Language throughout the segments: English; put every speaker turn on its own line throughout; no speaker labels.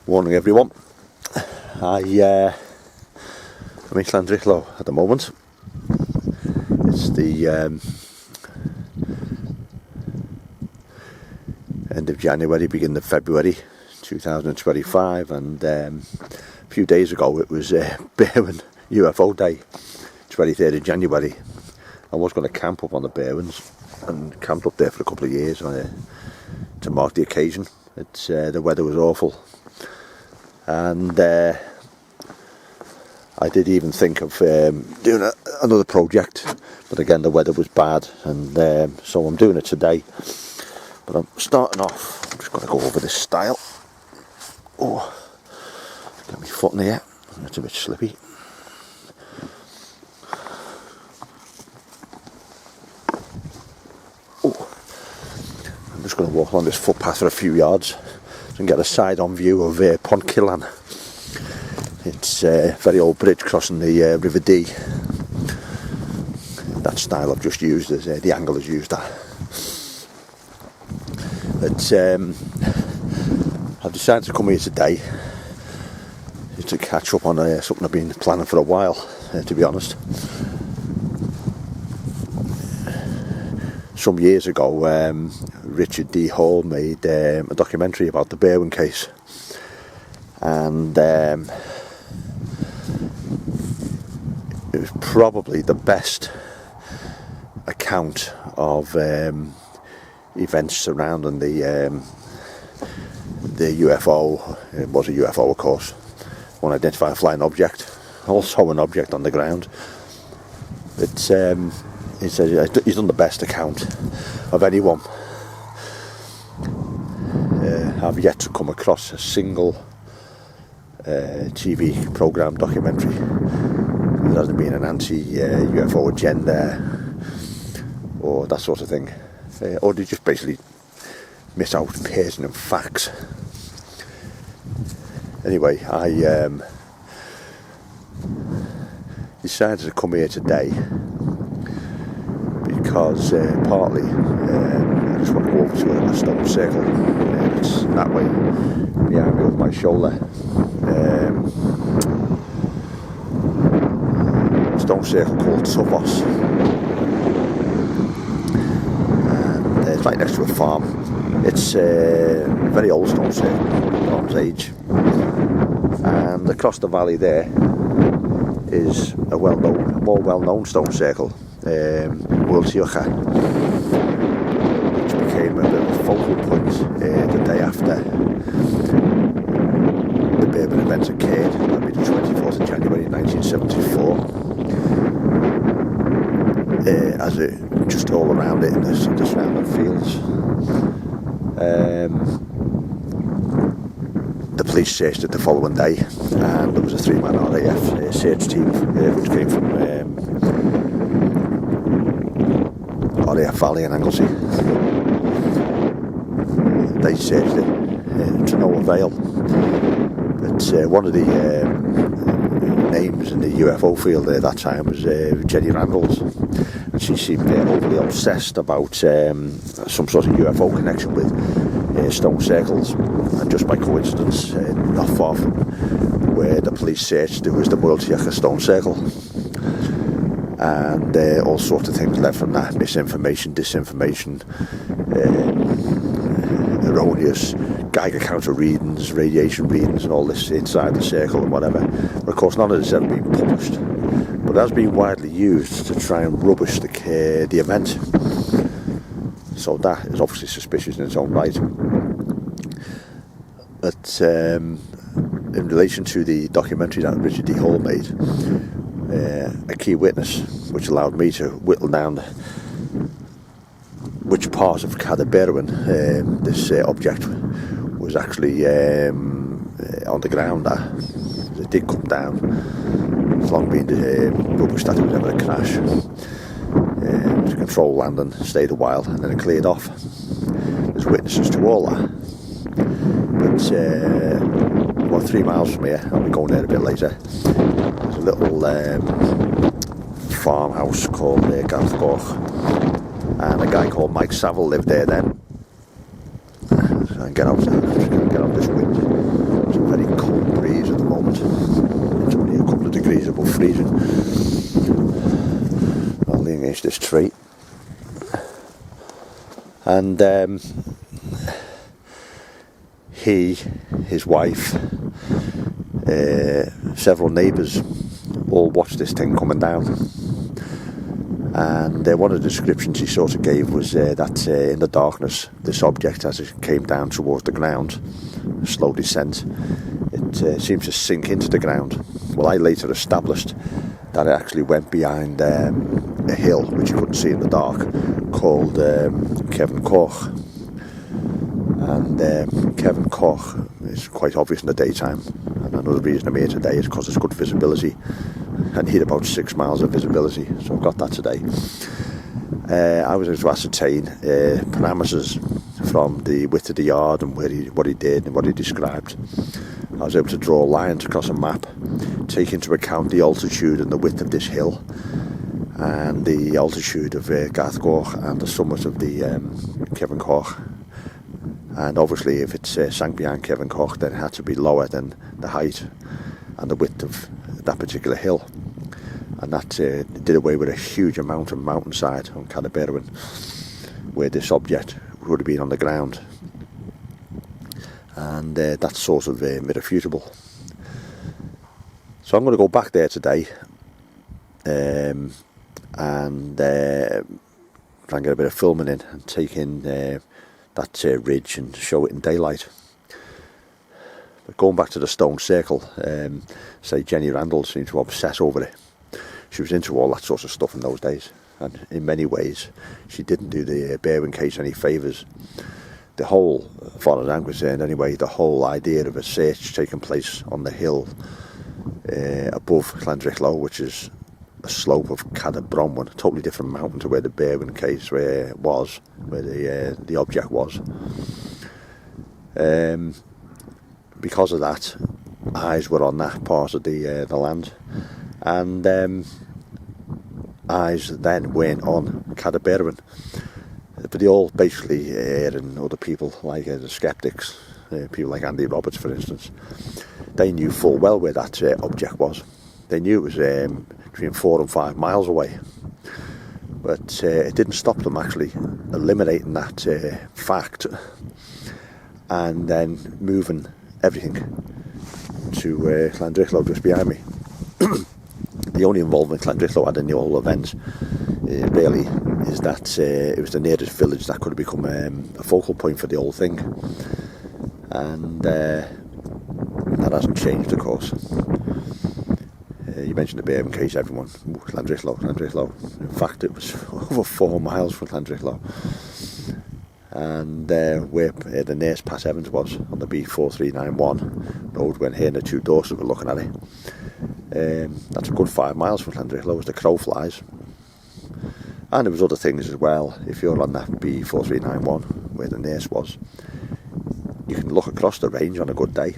Morning everyone. I'm in Llandderfel at the moment. It's the end of January, beginning of February 2025, and a few days ago it was Berwyn UFO Day, 23rd of January. I was going to camp up on the Berwyns and camped up there for a couple of years to mark the occasion. The weather was awful. And I did even think of doing another project, but again the weather was bad, and so I'm doing it today. But I'm starting off, I'm just going to go over this style. Oh, get my foot in here, it's a bit slippy. Oh, I'm just going to walk along this footpath for a few yards and get a side-on view of Pont Cillan. It's a very old bridge crossing the River Dee. That style I've just used, as the angle has used that. But I've decided to come here today to catch up on something I've been planning for a while, to be honest. Some years ago, Richard D. Hall made a documentary about the Berwyn case, and it was probably the best account of events surrounding the UFO. It was a UFO, of course, unidentified flying object, also an object on the ground. But he says he's done the best account of anyone. I've yet to come across a single TV programme documentary. There hasn't been an anti-UFO agenda or that sort of thing, or they just basically miss out pertinent facts. Anyway, I decided to come here today because partly I just want to go over to a stone circle. It's that way behind me over my shoulder. Stone circle called Tufos, and it's right next to a farm. It's a very old stone circle, Bronze Age, and across the valley there is a more well-known stone circle, Wiltshire, which became a bit of a focal point the day after the Berwyn events occurred. That'd be the 24th of January 1974. As it just all around it in the surrounding fields. The police searched it the following day, and there was a 3-man RAF search team which came from RAF Valley and Anglesey. They searched it to no avail. But one of the names in the UFO field at that time was Jenny Randalls, and she seemed overly obsessed about some sort of UFO connection with stone circles. And just by coincidence, not far from where the police searched, there was the Wiltshire stone circle, and all sorts of things led from that: misinformation, disinformation, erroneous Geiger counter readings, radiation readings, and all this inside the circle and whatever. But of course, none of this has ever been published, but it has been widely used to try and rubbish the event. So that is obviously suspicious in its own right. But in relation to the documentary that Richard D. Hall made, a key witness, which allowed me to whittle down which part of Berwyn this object was actually on the ground. It did come down. It's long been rubbish that it was ever a crash. It was a control landing, stayed a while, and then it cleared off. There's witnesses to all that. But about 3 miles from here, I'll be going there a bit later, there's a little farmhouse called Garth Goch, and a guy called Mike Saville lived there then. So I get out this wind. It's a very cold breeze at the moment. It's only a couple of degrees above freezing. I'm leaning against this tree. And he, his wife, several neighbours all watched this thing coming down. And one of the descriptions he sort of gave was that in the darkness, this object, as it came down towards the ground, slow descent, it seems to sink into the ground. Well, I later established that it actually went behind a hill, which you couldn't see in the dark, called Kevin Goch. And Kevin Goch is quite obvious in the daytime. And another reason I'm here today is because it's good visibility. I need about 6 miles of visibility, so I've got that today. I was able to ascertain parameters from the width of the yard and what he did and what he described. I was able to draw lines across a map, take into account the altitude and the width of this hill, and the altitude of Garth Goch and the summit of the Kevin Goch. And obviously, if it sank behind Kevin Goch, then it had to be lower than the height and the width of that particular hill. And that did away with a huge amount of mountainside on Berwyn, where this object would have been on the ground. And that's sort of irrefutable. So I'm going to go back there today and try and get a bit of filming in and take in that ridge and show it in daylight. But going back to the stone circle, say Jenny Randall seemed to obsess over it. She was into all that sort of stuff in those days, and in many ways she didn't do the Berwyn case any favours. The whole, as far as I'm concerned anyway, the whole idea of a search taking place on the hill above Llandderfel, which is a slope of Bronwyn, a totally different mountain to where the Berwyn case was, where the object was. Because of that, eyes were on that part of the land, and eyes then went on Berwyn. But they all basically, and other people like the skeptics, people like Andy Roberts for instance, they knew full well where that object was. They knew it was between 4 and 5 miles away. But it didn't stop them actually eliminating that fact and then moving everything to Llandderfel just behind me. The only involvement Llandderfel had in the whole event really is that it was the nearest village that could have become a focal point for the whole thing, and that hasn't changed, of course. You mentioned the Berwyn case, everyone, Llandderfel. In fact, it was over 4 miles from Llandderfel. And where the nearest Pass Evans was, on the B4391 road, when here and the two daughters were looking at it. That's a good 5 miles from Llandderfel as the crow flies. And there was other things as well. If you're on that B4391, where the nearest was, you can look across the range on a good day.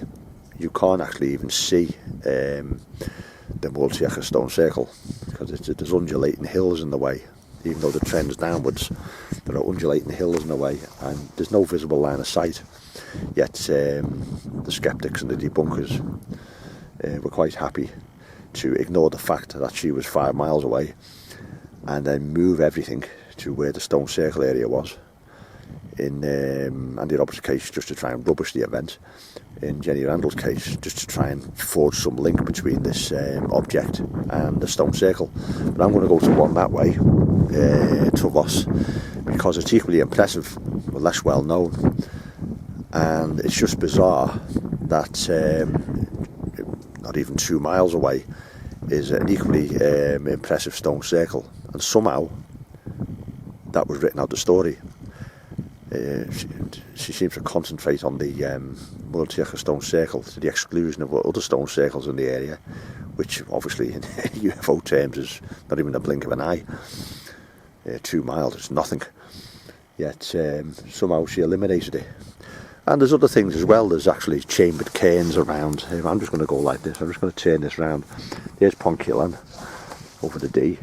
You can't actually even see the multi-acre stone circle, because there's undulating hills in the way. Even though the trend's downwards, there are undulating hills in the way, and there's no visible line of sight. Yet the skeptics and the debunkers were quite happy to ignore the fact that she was 5 miles away and then move everything to where the stone circle area was. In Andy Roberts' case, just to try and rubbish the event. In Jenny Randall's case, just to try and forge some link between this object and the stone circle. But I'm going to go to one that way, to Voss, because it's equally impressive, but less well known. And it's just bizarre that not even 2 miles away is an equally impressive stone circle, and somehow that was written out the story. She seems to concentrate on the multi-acre stone circle to the exclusion of other stone circles in the area, which obviously in UFO terms is not even a blink of an eye. 2 miles is nothing, yet somehow she eliminated it. And there's other things as well. There's actually chambered cairns around. I'm just going to go like this. I'm just going to turn this round. There's Ponkillan over the D,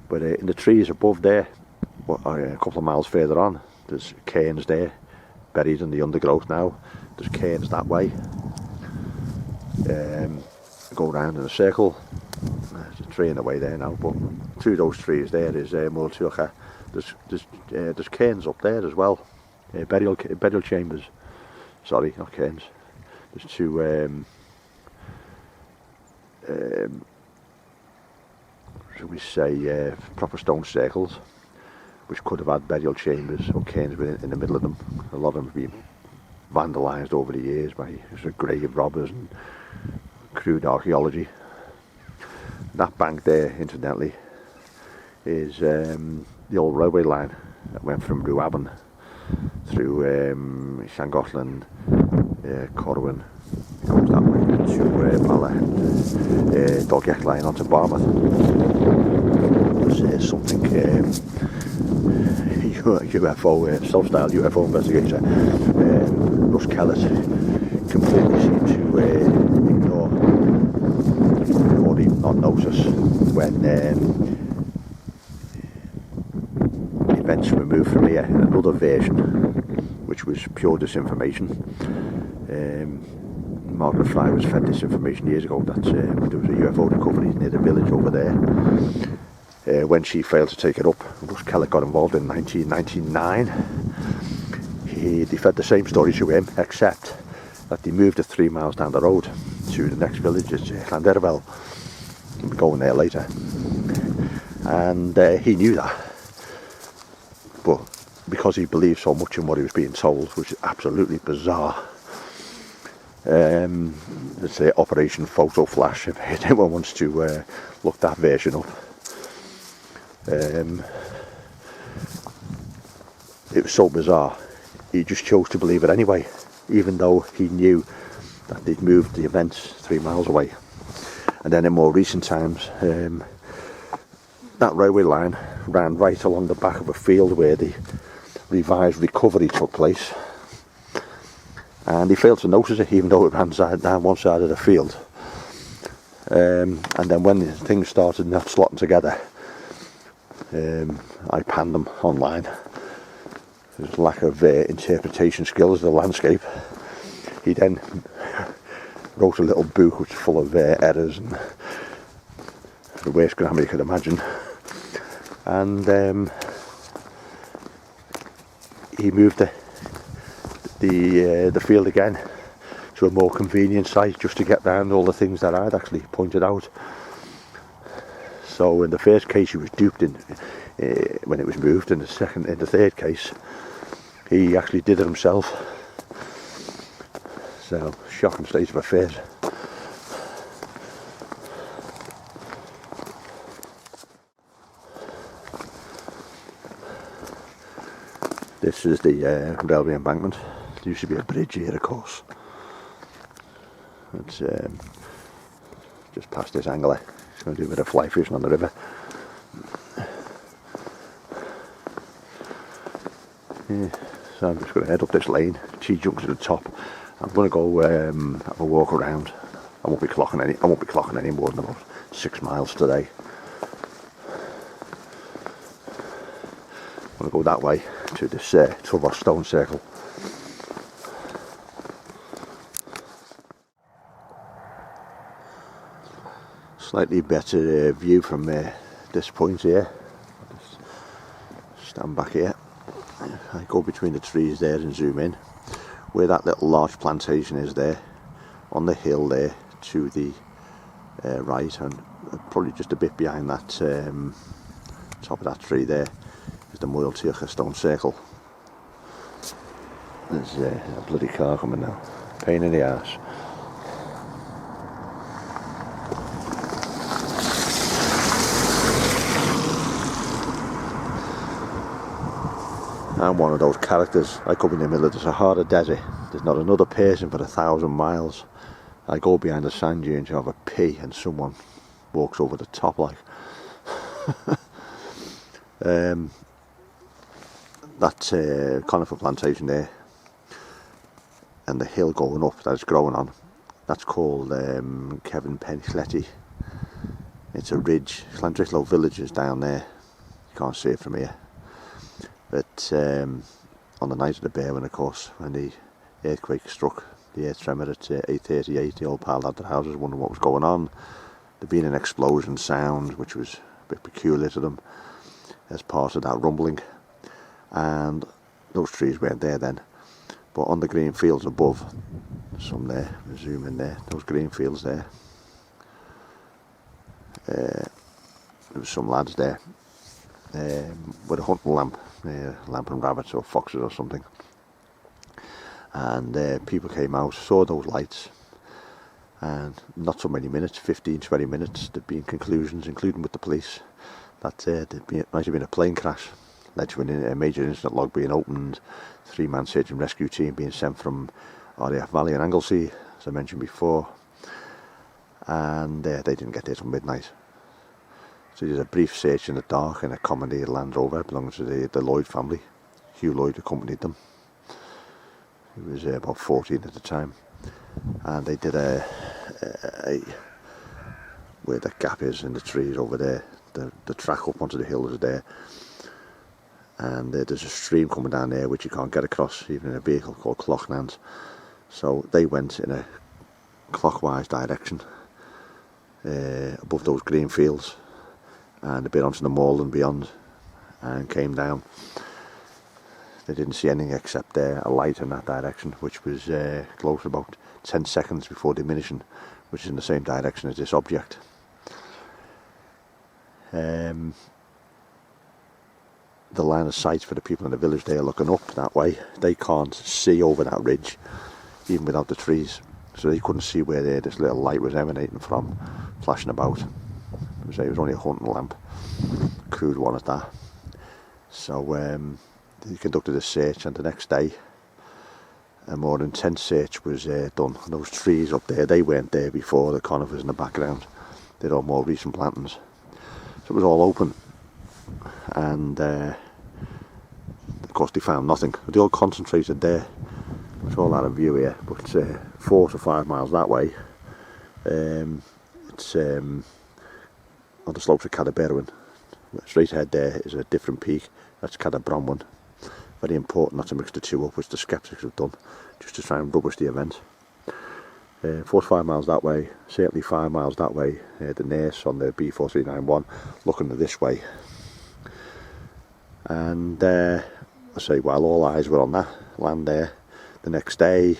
but in the trees above there, a couple of miles further on, there's cairns there, buried in the undergrowth now. There's cairns that way. go round in a circle. There's a tree in the way there now, but through those trees there is Multiucha. There's cairns up there as well, burial chambers. Sorry, not cairns. There's two shall we say proper stone circles, which could have had burial chambers or cairns in the middle of them. A lot of them have been vandalised over the years by grave robbers and crude archaeology. That bank there, incidentally, is the old railway line that went from Rhuaben through Llangollen, Corwin, goes that way to Bala and Dolgech line onto Barmouth. There's something UFO, self-styled UFO investigator Russ Kellett completely seemed to ignore or even not notice when events were moved from here in another version, which was pure disinformation. Margaret Fry was fed this information years ago that there was a UFO recovery near the village over there. When she failed to take it up, Russ Kellett got involved in 1999. They fed the same story to him, except that they moved it 3 miles down the road to the next village, it's Llandderfel. We'll be going there later. And he knew that. But because he believed so much in what he was being told, which is absolutely bizarre, let's say Operation Photo Flash, if anyone wants to look that version up. It was so bizarre, he just chose to believe it anyway, even though he knew that they'd moved the events 3 miles away. And then in more recent times, that railway line ran right along the back of a field where the revised recovery took place, and he failed to notice it, even though it ran down one side of the field. And then when things started not slotting together, I panned them online. There's lack of interpretation skills of the landscape. He then wrote a little book which is full of errors and the worst grammar you could imagine. And he moved the field again to a more convenient site just to get round all the things that I'd actually pointed out. So in the first case he was duped in when it was moved, and in the third case he actually did it himself. So shocking state of affairs. This is the railway embankment. There used to be a bridge here, of course. It's just past this angler. He's going to do a bit of fly fishing on the river. Yeah, so I'm just going to head up this lane. T-junction at the top. I'm going to go have a walk around. I won't be clocking any more than about 6 miles today. I'm going to go that way to this Trevor stone circle. Slightly better view from this point here. Just stand back here. I go between the trees there and zoom in. Where that little large plantation is there, on the hill there to the right, and probably just a bit behind that top of that tree there is the Multiucha stone circle. There's a bloody car coming now. Pain in the arse. I'm one of those characters. I come in the middle of the Sahara Desert. There's not another person for 1,000 miles. I go behind the sand dune to have a pee and someone walks over the top like. That conifer plantation there and the hill going up that it's growing on, that's called Kevin Penchletti. It's a ridge. Llandderfel village is down there. You can't see it from here. But on the night of the Berwyn, of course, when the earthquake struck the earth tremor at 8:38. They all piled out their houses, wondering what was going on. There'd been an explosion sound, which was a bit peculiar to them as part of that rumbling. And those trees weren't there then, but on the green fields above, some there, zoom in there, those green fields there, there was some lads there with a hunting lamp, lamping rabbits or foxes or something, and people came out, saw those lights, and not so many minutes, 15-20 minutes, there'd been conclusions, including with the police, that there might have been a plane crash, led to a major incident log being opened, 3-man search and rescue team being sent from RAF Valley and Anglesey, as I mentioned before, and they didn't get there till midnight. So there's a brief search in the dark in a commandeered Land Rover belonging to the Lloyd family. Hugh Lloyd accompanied them. He was about 14 at the time, and they did where the gap is in the trees over there, the track up onto the hill is there, and there's a stream coming down there which you can't get across even in a vehicle called Cloughnans. So they went in a clockwise direction above those green fields and a bit onto the moorland beyond, and came down. They didn't see anything except a light in that direction, which was close about 10 seconds before diminishing, which is in the same direction as this object. The line of sight for the people in the village there looking up that way, they can't see over that ridge even without the trees, so they couldn't see where this little light was emanating from, flashing about. It was only a hunting lamp, crude one at that. So they conducted a search, and the next day a more intense search was done. And those trees up there, they weren't there before, the conifers in the background, they're all more recent plantings, so it was all open. And of course they found nothing. They all concentrated there. It's all out of view here, but 4 to 5 miles that way, it's on the slopes of Berwyn. Straight ahead there is a different peak, that's Bronwyn. Very important not to mix the two up, which the skeptics have done, just to try and rubbish the event. 4 to 5 miles that way, certainly 5 miles that way, the nurse on the B4391 looking this way. And I say, while all eyes were on that land there, the next day,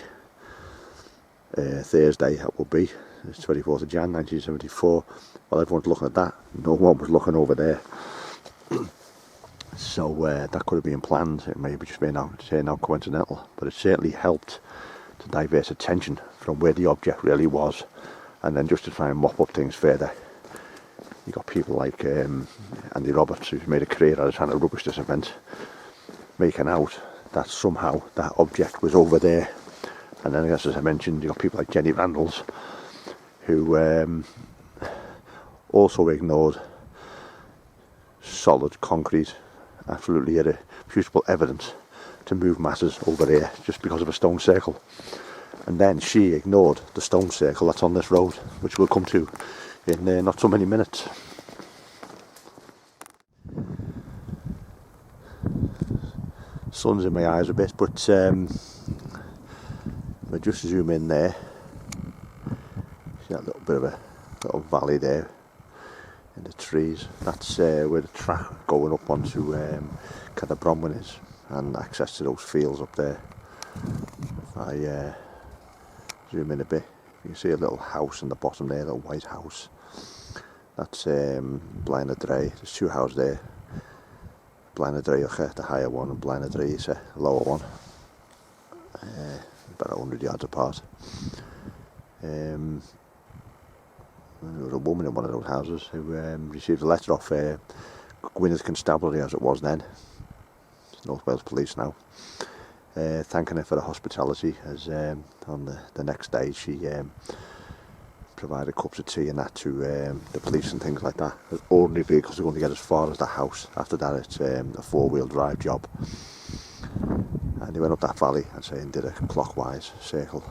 Thursday that will be, it's 24th of Jan 1974, while everyone's looking at that, no one was looking over there. So that could have been planned, it may have just been out coincidental, but it certainly helped to divert attention from where the object really was, and then just to try and mop up things further. You got people like Andy Roberts, who's made a career out of trying to rubbish this event, making out that somehow that object was over there. And then I guess, as I mentioned, you got people like Jenny Randalls, who also ignored solid concrete, absolutely irrefutable evidence to move masses over there just because of a stone circle. And then she ignored the stone circle that's on this road, which we'll come to in not so many minutes. Sun's in my eyes a bit, but if I just zoom in there, see that little bit of a little valley there in the trees. That's where the track going up onto Bronwyn is, and access to those fields up there. If I zoom in a bit, you can see a little house in the bottom there, a little white house. That's Llandderfel. There's 2 houses there. Llandderfel, the higher one, and Llandderfel is a lower one, about 100 yards apart. There was a woman in one of those houses who received a letter off Gwynedd Constabulary, as it was then, it's North Wales Police now, thanking her for the hospitality, as on the next day she provided cups of tea and that to the police and things like that. Ordinary vehicles are going to get as far as the house. After that it's a 4-wheel drive job. And they went up that valley and did a clockwise circle,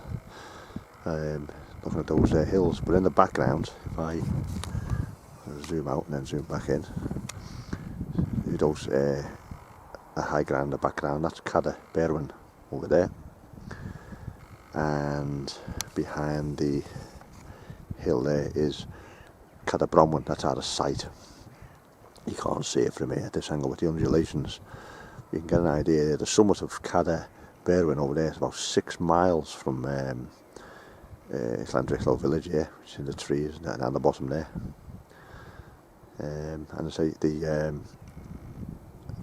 looking at those hills. But in the background, if I zoom out and then zoom back in, those the high ground in the background, that's Berwyn over there. and behind the hill there is Berwyn. That's out of sight. You can't see it from here at this angle with the undulations. You can get an idea. The summit of Berwyn over there is about 6 miles from Llandderfel village here, which is in the trees down the bottom there. And I say if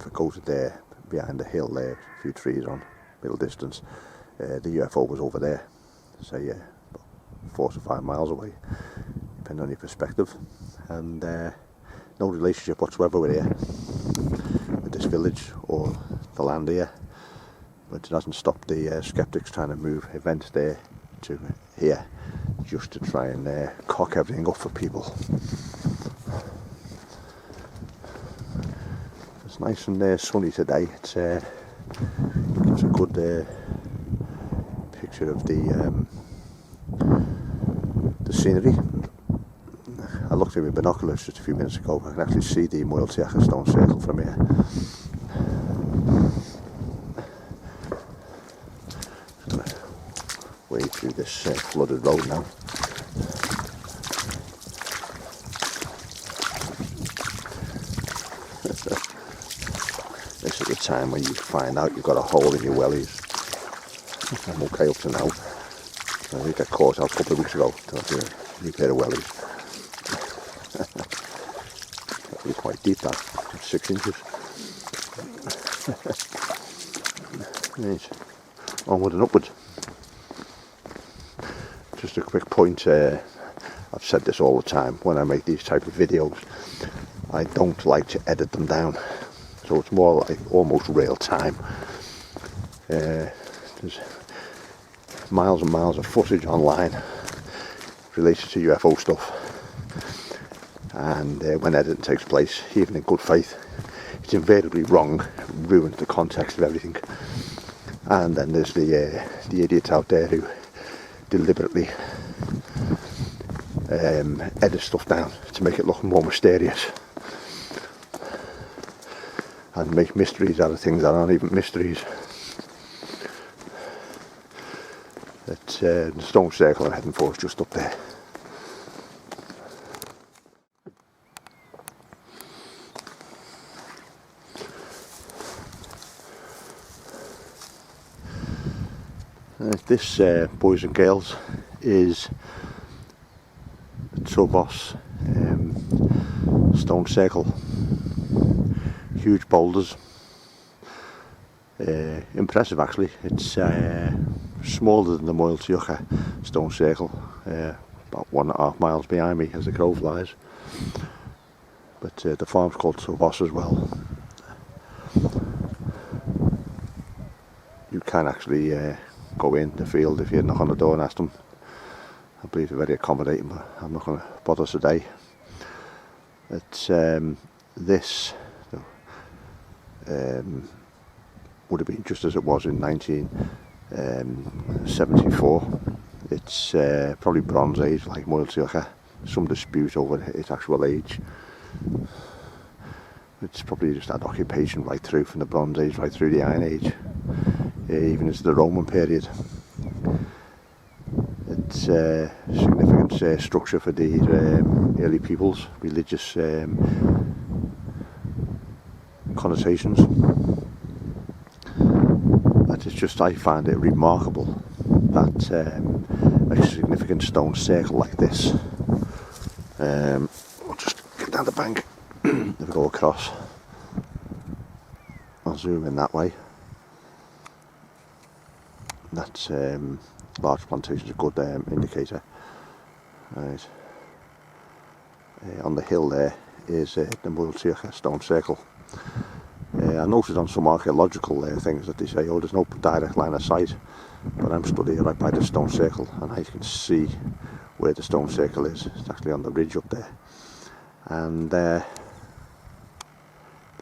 I go to there, behind the hill there, a few trees on middle distance, the UFO was over there, say about 4 to 5 miles away, depending on your perspective. And no relationship whatsoever with here, with this village or the land here, but it hasn't stopped the skeptics trying to move events there to here, just to try and cock everything up for people. It's nice and sunny today. It gives a good picture of the scenery. I looked at my binoculars just a few minutes ago. I can actually see the Moeltiach stone circle from here. Just gonna wade through this flooded road now. This is the time when you find out you've got a hole in your wellies. I'm okay up to now. I got caught out a couple of weeks ago to have a new pair of wellies. It's quite deep, that, 6 inches. Right. Onward and upward. Just a quick point, I've said this all the time when I make these type of videos, I don't like to edit them down, so it's more like almost real time. There's miles and miles of footage online related to UFO stuff, and when editing takes place, even in good faith, it's invariably wrong, ruins the context of everything. And then there's the idiots out there who deliberately edit stuff down to make it look more mysterious and make mysteries out of things that aren't even mysteries. The stone circle I'm heading for is just up there. This, boys and girls, is Tremor stone circle. Huge boulders. Impressive actually. It's smaller than the Moeltiach stone circle, about 1.5 miles behind me as the crow flies. But the farm's called Tremor as well. You can actually go in the field if you knock on the door and ask them. I believe they're very accommodating, but I'm not going to bother today. It's this would have been just as it was in 1974. It's probably Bronze Age, like Moeltiach. Some dispute over its actual age. It's probably just had occupation right through from the Bronze Age right through the Iron Age, even into the Roman period. It's a significant structure for the early peoples, religious connotations. That is just, I find it remarkable that a significant stone circle like this. I'll just get down the bank. If we go across, I'll zoom in that way. That's large plantations, a good indicator. Right. On the hill there is the Moeltiach stone circle. I noticed on some archaeological things that they say, oh, there's no direct line of sight, but I'm stood here right by the stone circle and I can see where the stone circle is. It's actually on the ridge up there, and there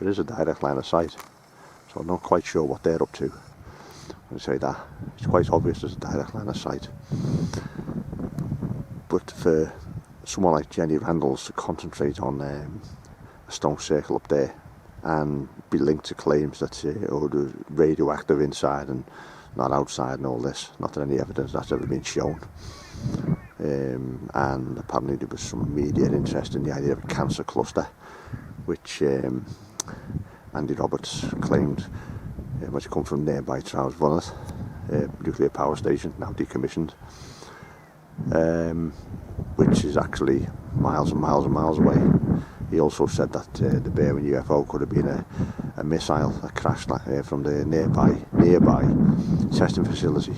is a direct line of sight, so I'm not quite sure what they're up to when I say that. It's quite obvious there's a direct line of sight, but for someone like Jenny Randalls to concentrate on a stone circle up there and be linked to claims that there's radioactive inside and not outside and all this. Not that any evidence that's ever been shown. And apparently there was some immediate interest in the idea of a cancer cluster, which Andy Roberts claimed must come from nearby Trowsvonnet nuclear power station, now decommissioned, which is actually miles and miles and miles away. He also said that the Berwyn UFO could have been a missile that crashed from the nearby testing facility,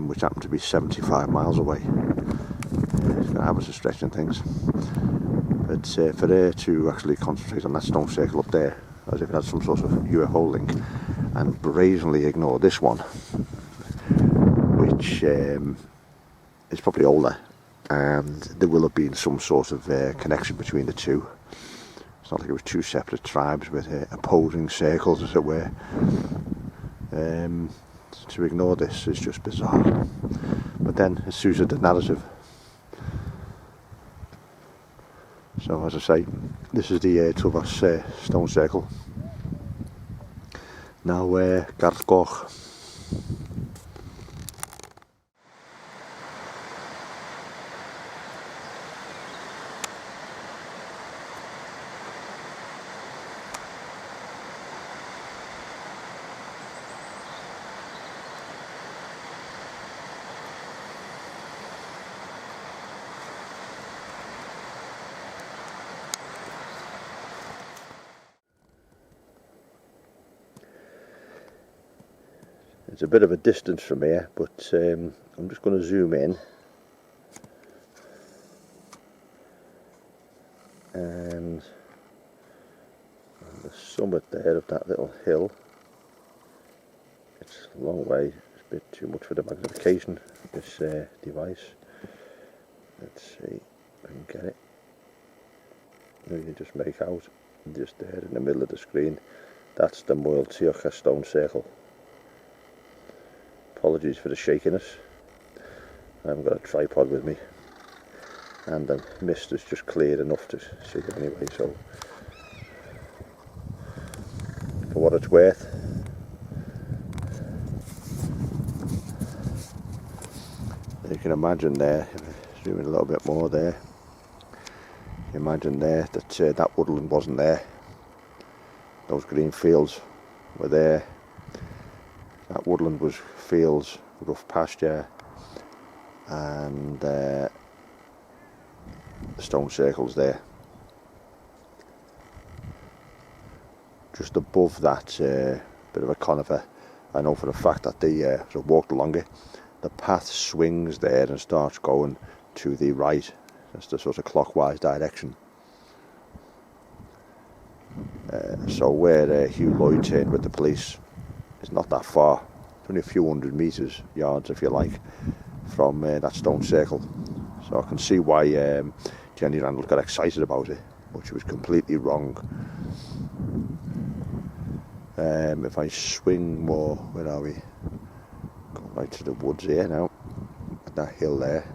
which happened to be 75 miles away. That was a stretching things. But for her to actually concentrate on that stone circle up there, as if it had some sort of UFO link, and brazenly ignore this one, which is probably older, and there will have been some sort of connection between the two. It's not like it was two separate tribes with opposing circles, as it were. To ignore this is just bizarre. But then it suits the narrative. So as I say, this is the Tuvos stone circle. Now Garth Goch. It's a bit of a distance from here, but I'm just going to zoom in, and on the summit there of that little hill, it's a long way, it's a bit too much for the magnification of this device. Let's see if I can get it. You can just make out, just there in the middle of the screen, that's the Moel Tiocha stone circle. Apologies for the shakiness. I haven't got a tripod with me, and the mist is just cleared enough to see it anyway, so for what it's worth, you can imagine there, zoom in a little bit more there, you imagine there that that woodland wasn't there, those green fields were there. That woodland was fields, rough pasture, and the stone circles there. Just above that bit of a conifer, I know for a fact that as I walked along it, the path swings there and starts going to the right. That's the sort of clockwise direction. So where Hugh Lloyd turned with the police, it's not that far. It's only a few hundred metres, yards if you like, from that stone circle. So I can see why Jenny Randall got excited about it, but she was completely wrong. If I swing more, where are we? Go right to the woods here now. At that hill there,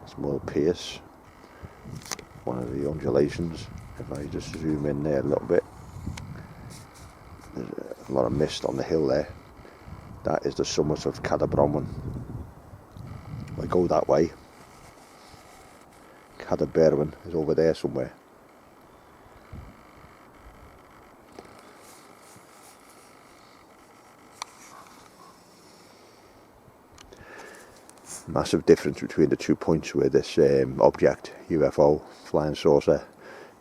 it's Moel Pierce, one of the undulations. If I just zoom in there a little bit, there's a lot of mist on the hill there. That is the summit of Cadair Bronwyn. If I go that way, Cadair Berwyn is over there somewhere. Massive difference between the 2 points where this object, UFO, flying saucer,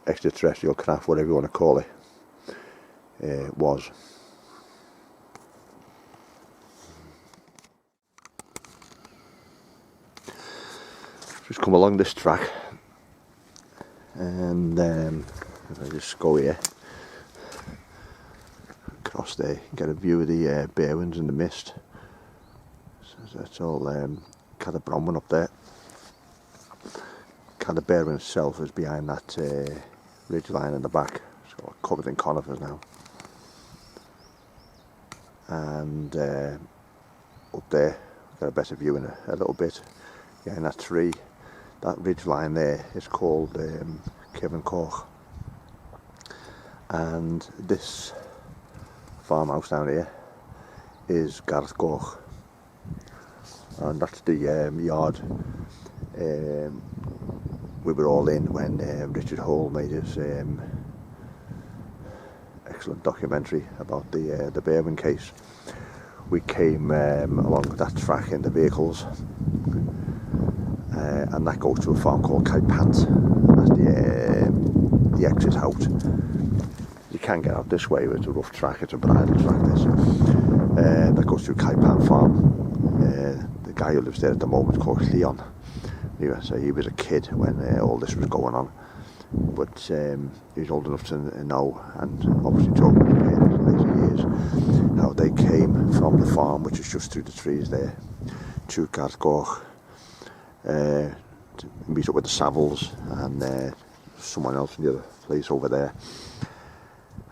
extraterrestrial craft, whatever you want to call it, was. Just come along this track, and if I just go here, across there, get a view of the Berwyns in the mist. So that's all Cadair Bronwyn up there. Cadair Berwyn itself is behind that ridge line in the back. It's got covered in conifers now. And up there, got a better view in a little bit. Behind that tree, that ridge line there is called Kevin Koch. And this farmhouse down here is Garth Goch, and that's the yard we were all in when Richard Hall made his excellent documentary about the Berwyn case. We came along that track in the vehicles, and that goes to a farm called Caipant. That's the exit out. You can get out this way, it's a rough track, it's a bridle track this. That goes through Caipant farm. The guy who lives there at the moment is called Leon. So he was a kid when all this was going on, but he was old enough to know, and obviously talking to the parents in later years, how they came from the farm, which is just through the trees there, to Garth Goch, to meet up with the Savilles and someone else in the other place over there,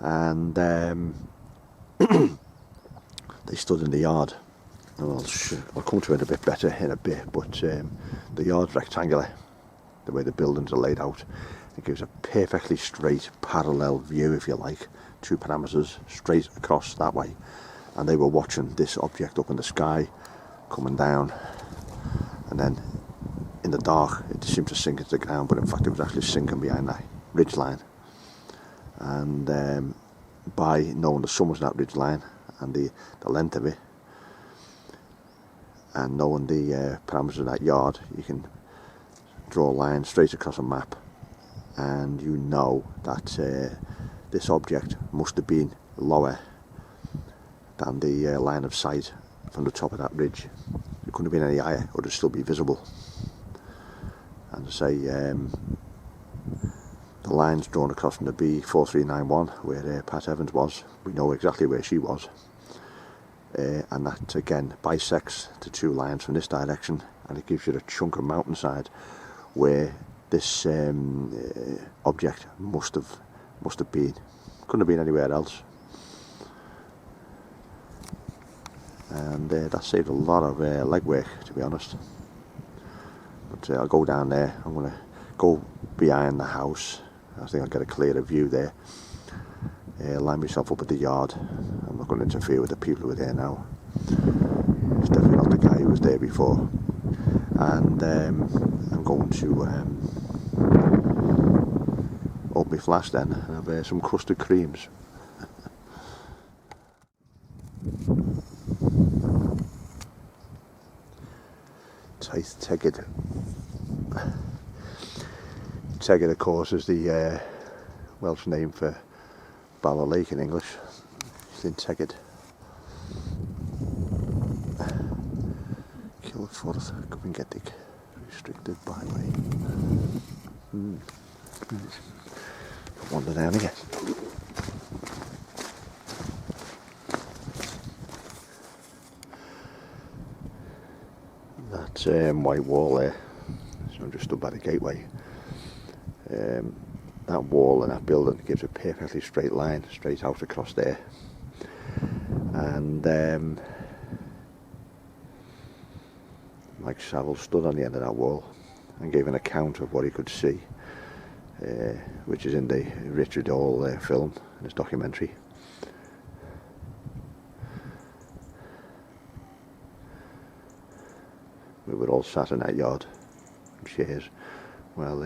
and they stood in the yard. I'll come to it a bit better in a bit, but the yard's rectangular, the way the buildings are laid out. It gives a perfectly straight parallel view, if you like, 2 parameters straight across that way, and they were watching this object up in the sky coming down, and then in the dark it seemed to sink into the ground, but in fact it was actually sinking behind that ridge line, and by knowing the sun was that ridge line and the length of it, and knowing the parameters of that yard, you can draw a line straight across a map, and you know that this object must have been lower than the line of sight from the top of that ridge. It couldn't have been any higher, or it'd still be visible. And to say, the lines drawn across from the B4391 where Pat Evans was, we know exactly where she was. And that again bisects the 2 lines from this direction, and it gives you a chunk of mountainside where this object must have been. Couldn't have been anywhere else, and that saved a lot of legwork, to be honest. But I'll go down there. I'm going to go behind the house. I think I'll get a clearer view there. Line myself up at the yard. I'm not going to interfere with the people who are there now. It's definitely not the guy who was there before. And I'm going to open my flask then and have some custard creams. Tegid. Tegid, of course, is the Welsh name for Bala Lake in English. It's in Tegid. Kilforth, Gwyngadig, restricted byway. Wander down again. That white wall there, so I'm just stood by the gateway. That wall and that building gives a perfectly straight line straight out across there, and Mike Saville stood on the end of that wall and gave an account of what he could see, which is in the Richard Hall film, in his documentary. We were all sat in that yard in chairs while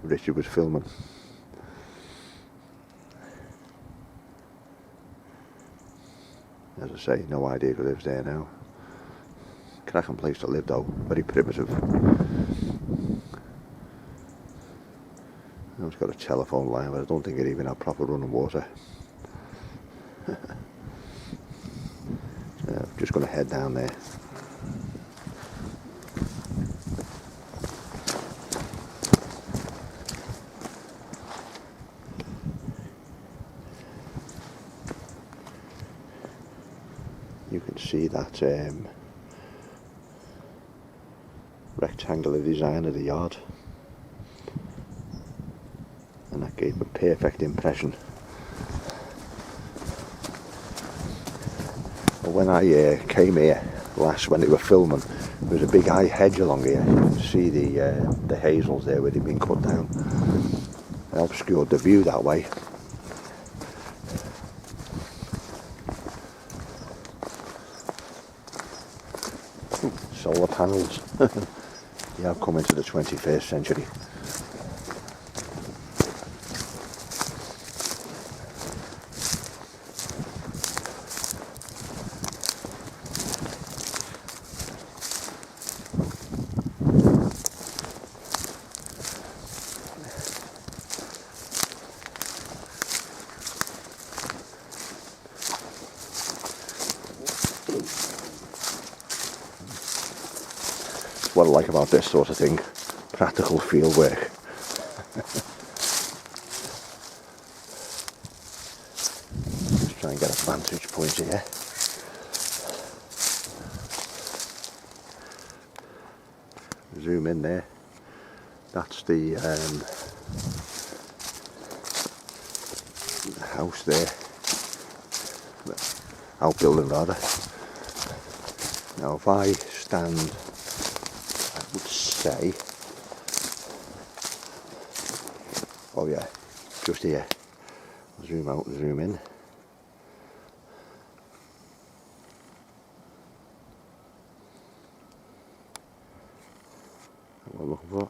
Richard was filming. As I say, no idea who lives there now. Cracking place to live though, very primitive. It's got a telephone line, but I don't think it even had proper running water. I'm just going to head down there. You can see that rectangular design of the yard, and that gave a perfect impression. When I came here last, when they were filming, there was a big high hedge along here. You can see the hazels there where they've been cut down. It obscured the view that way. panels. You have come into the 21st century. What I like about this sort of thing, practical field work. Just try and get a vantage point here. Zoom in there. That's the house there. Outbuilding rather. Now if I stand, would say, oh yeah, just here, zoom out and zoom in. What I'm looking for.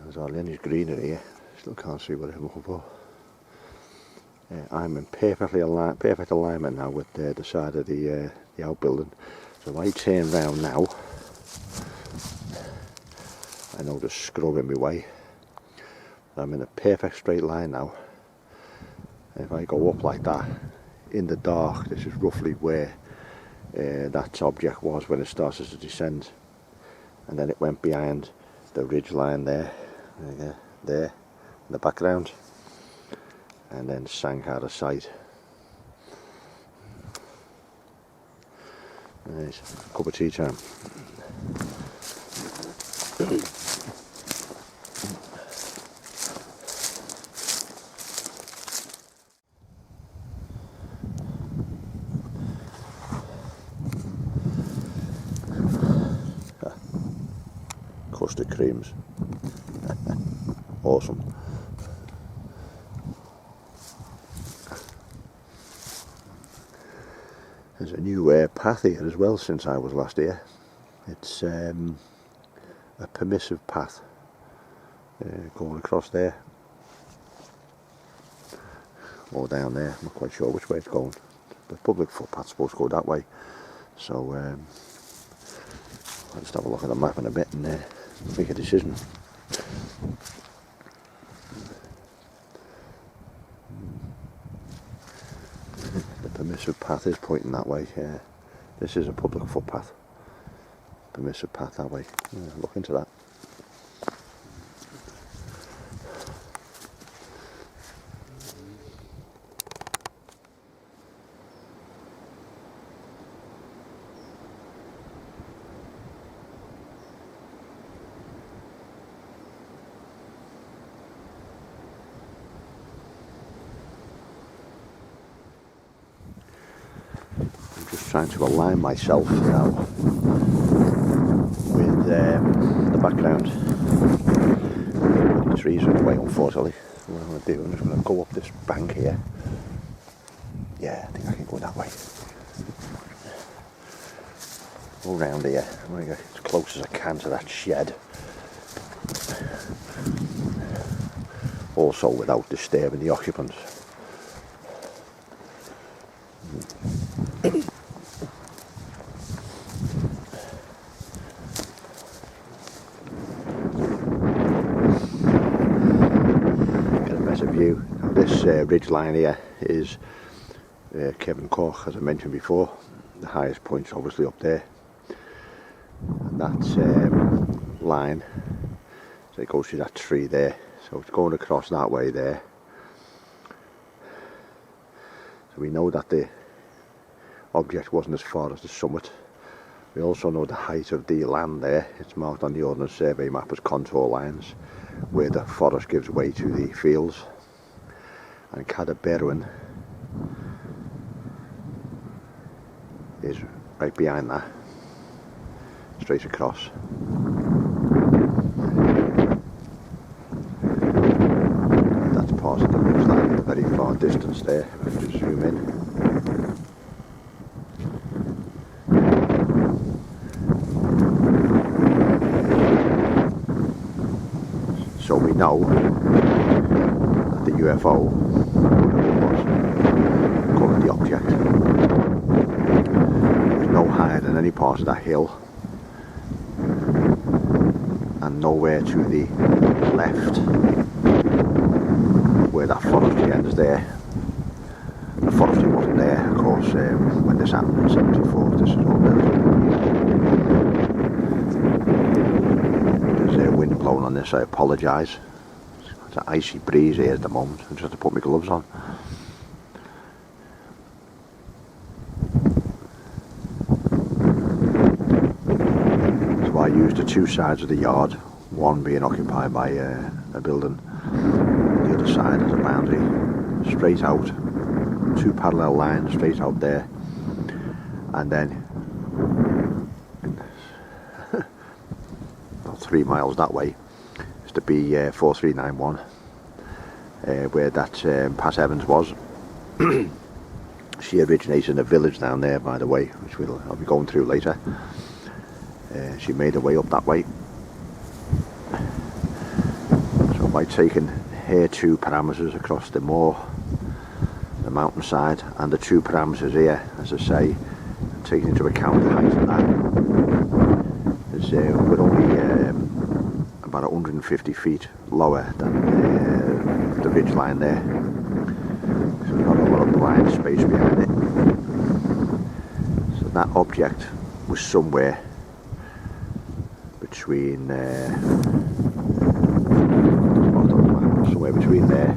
There's hardly any greenery here, still can't see what I'm looking for. I'm in perfect alignment now with the side of the outbuilding. So if I turn round now, I know there's scrub in my way. I'm in a perfect straight line now. And if I go up like that, in the dark, this is roughly where that object was when it started to descend. And then it went behind the ridge line there, there in the background, and then sank out of sight. Nice, cup of tea time. Custard creams. Awesome. There's a new path here as well since I was last here. It's a permissive path going across there or down there. I'm not quite sure which way it's going. The public footpath's supposed to go that way, so I'll just have a look at the map in a bit and make a decision. The permissive path is pointing that way. This is a public footpath. Permissive path that way. Look into that. Trying to align myself now with the background. The trees are in the way, unfortunately. What I'm going to do, I'm just going to go up this bank here. Yeah, I think I can go that way. Go round here. I'm going to get as close as I can to that shed. Also without disturbing the occupants. View. Now this ridge line here is Garth Goch, as I mentioned before. The highest point's obviously up there. And that's line, so it goes through that tree there. So it's going across that way there. So we know that the object wasn't as far as the summit. We also know the height of the land there. It's marked on the Ordnance Survey map as contour lines, where the forest gives way to the fields. And Berwyn is right behind that, straight across. That's part of the ridge line in the very far distance there. If I just zoom in. So we know that the UFO was colored the object. It was no higher than any part of that hill, and nowhere to the left where that forestry ends there. The forestry wasn't there, of course, when this happened in '74. This is all built. There's wind blowing on this, I apologise. It's an icy breeze here at the moment. I just have to put my gloves on. So I used the two sides of the yard, one being occupied by a building, the other side as a boundary, straight out, two parallel lines straight out there, and then about 3 miles that way is the B4391, where that Pat Evans was. She originates in a village down there, by the way, which I'll be going through later. She made her way up that way. So by taking her two parameters across the moor, the mountainside, and the two parameters here, as I say, taking into account the height of that, is we're only about 150 feet lower than the ridge line there. So we've got a lot of blind space behind it. So that object was somewhere between somewhere between there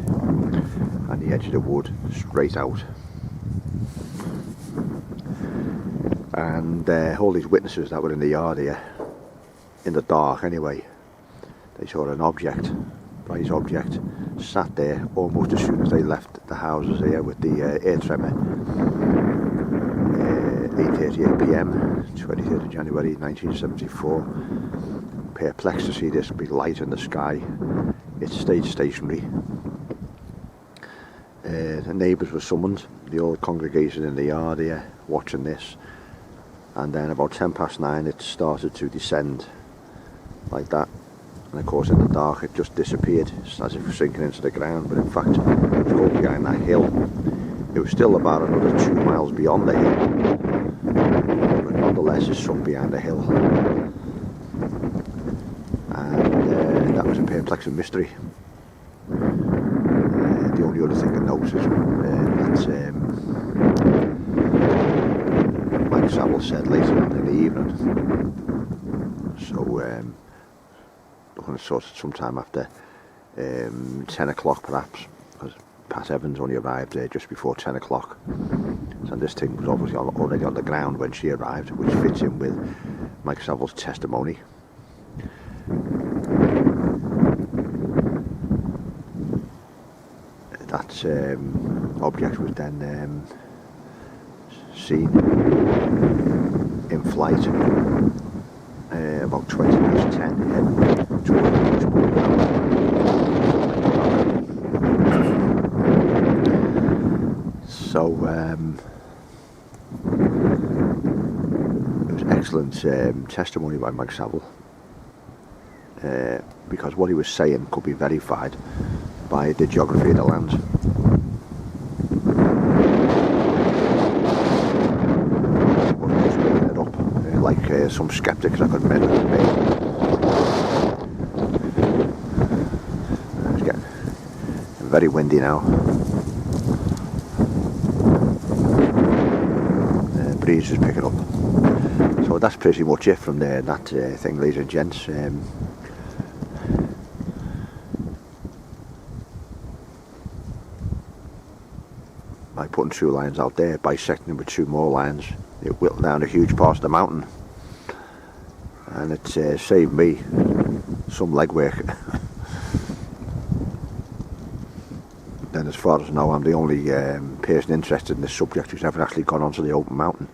and the edge of the wood, straight out. And all these witnesses that were in the yard here, in the dark anyway, they saw an object, bright object, sat there almost as soon as they left the houses here with the air tremor. 8:38 PM, 23rd of January 1974. Perplexed to see this big light in the sky, it stayed stationary. The neighbours were summoned, the old congregation in the yard here, watching this, and then about 9:10 it started to descend like that, and of course in the dark it just disappeared, as if it was sinking into the ground. But in fact it was going behind that hill. It was still about another 2 miles beyond the hill, but nonetheless it sunk behind the hill, and that was a perplexing mystery. The only other thing I noticed is that Mike Saville said later on in the evening, so looking at sort of sometime after 10 o'clock perhaps, because Pat Evans only arrived there just before 10 o'clock, so this thing was obviously already on the ground when she arrived, which fits in with Mike Saville's testimony. That object was then seen in flight about 20 past 10 heading towards the beach. So it was excellent testimony by Mike Saville, because what he was saying could be verified by the geography of the land. He wasn't just making it up like some skeptics I could measure it. It's getting very windy now. Breeze is picking up. So that's pretty much it from there. That thing, ladies and gents. By putting two lines out there, bisecting them with two more lines, it whittled down a huge part of the mountain, and it saved me some legwork. Then, as far as I know, I'm the only person interested in this subject who's ever actually gone onto the open mountain.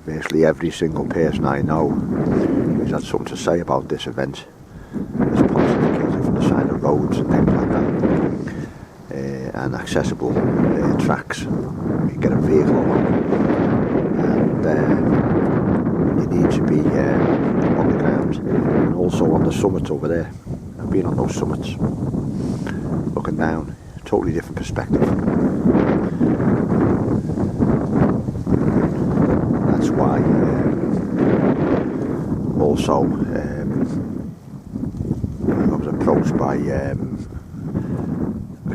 Basically every single person I know who's had something to say about this event is pontificated from the side of roads and things like that. And accessible tracks. You get a vehicle along, and you need to be on the ground, and also on the summit over there. being on those summits, looking down, totally different perspective. That's why also I was approached by a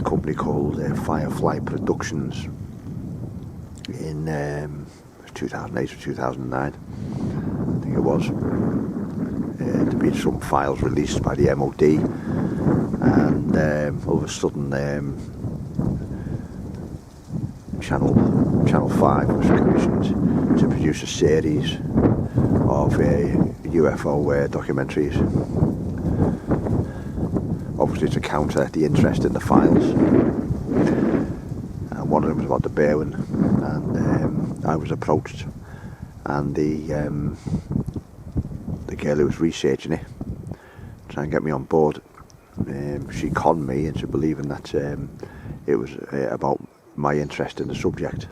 company called Firefly Productions in 2008 or 2009, I think it was. There'd been some files released by the MOD, and all of a sudden Channel 5 was commissioned to produce a series of UFO documentaries, obviously to counter the interest in the files. And one of them was about the Berwyn, and I was approached, and the girl who was researching it, trying to get me on board, she conned me into believing that it was about my interest in the subject,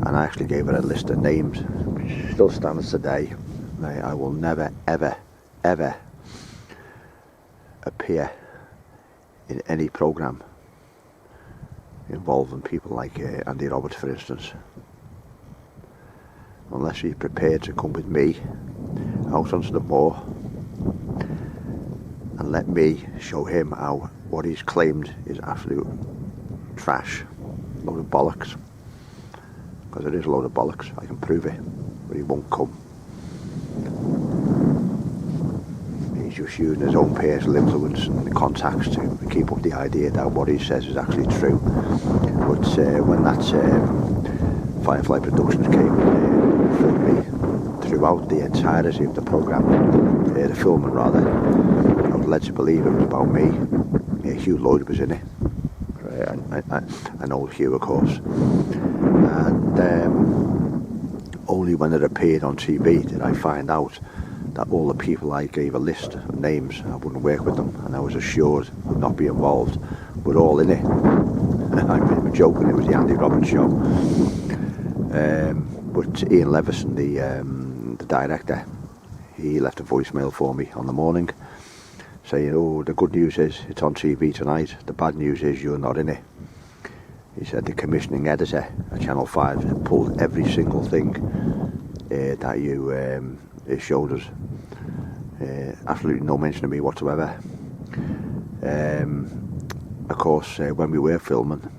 and I actually gave her a list of names which still stands today. I will never ever appear in any programme involving people like Andy Roberts, for instance, unless he's prepared to come with me out onto the moor and let me show him how what he's claimed is absolute trash, load of bollocks, because it is a load of bollocks. I can prove it, but he won't come. He's just using his own personal influence and contacts to keep up the idea that what he says is actually true. But when that Firefly Productions came and filmed me throughout the entirety of the programme, the filming rather, I was led to believe it was about me. Hugh Lloyd was in it. I know Hugh, of course. And only when it appeared on TV did I find out that all the people I gave a list of names, I wouldn't work with them, and I was assured would not be involved, were all in it. I'm joking, it was the Andy Roberts show. But Ian Levison, the director, he left a voicemail for me on the morning saying, oh, the good news is it's on TV tonight, the bad news is you're not in it. He said the commissioning editor at Channel 5 pulled every single thing that you showed us. Absolutely no mention of me whatsoever. Of course, when we were filming,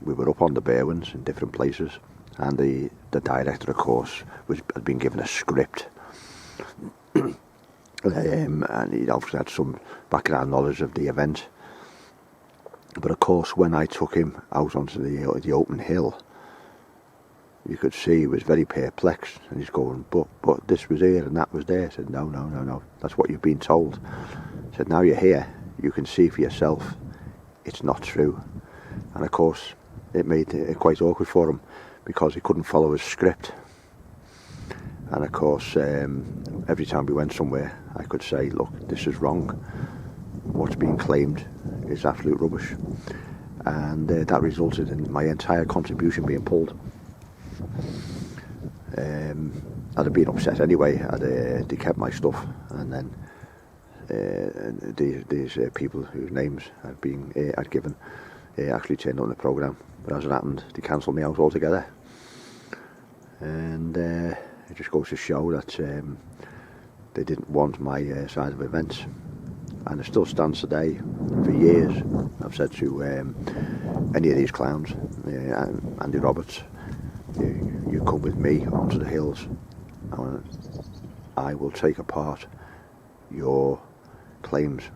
we were up on the Berwyns in different places, and the director, of course, had been given a script. And he obviously had some background knowledge of the event. But of course, when I took him out onto the open hill, you could see he was very perplexed, and he's going, but this was here and that was there. I said, no, that's what you've been told. I said, now you're here, you can see for yourself it's not true. And of course, it made it quite awkward for him, because he couldn't follow his script. And of course, every time we went somewhere, I could say, look, this is wrong. What's being claimed is absolute rubbish. And that resulted in my entire contribution being pulled. I'd have been upset anyway had they kept my stuff, and then these people whose names I'd given actually turned up in the programme. But as it happened, they cancelled me out altogether. And it just goes to show that they didn't want my side of events. And it still stands today. For years I've said to any of these clowns, Andy Roberts, you come with me onto the hills and I will take apart your claims.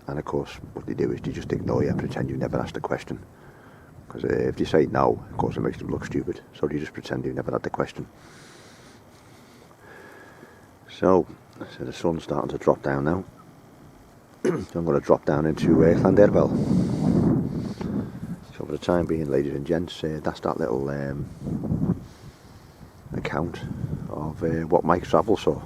And of course what they do is they just ignore you and pretend you never asked a question, because if they say no, of course it makes them look stupid, so they just pretend you never had the question. So the sun's starting to drop down now. So I'm going to drop down into Llandderfel. So for the time being, ladies and gents, that's that little account of what Mike Saville saw.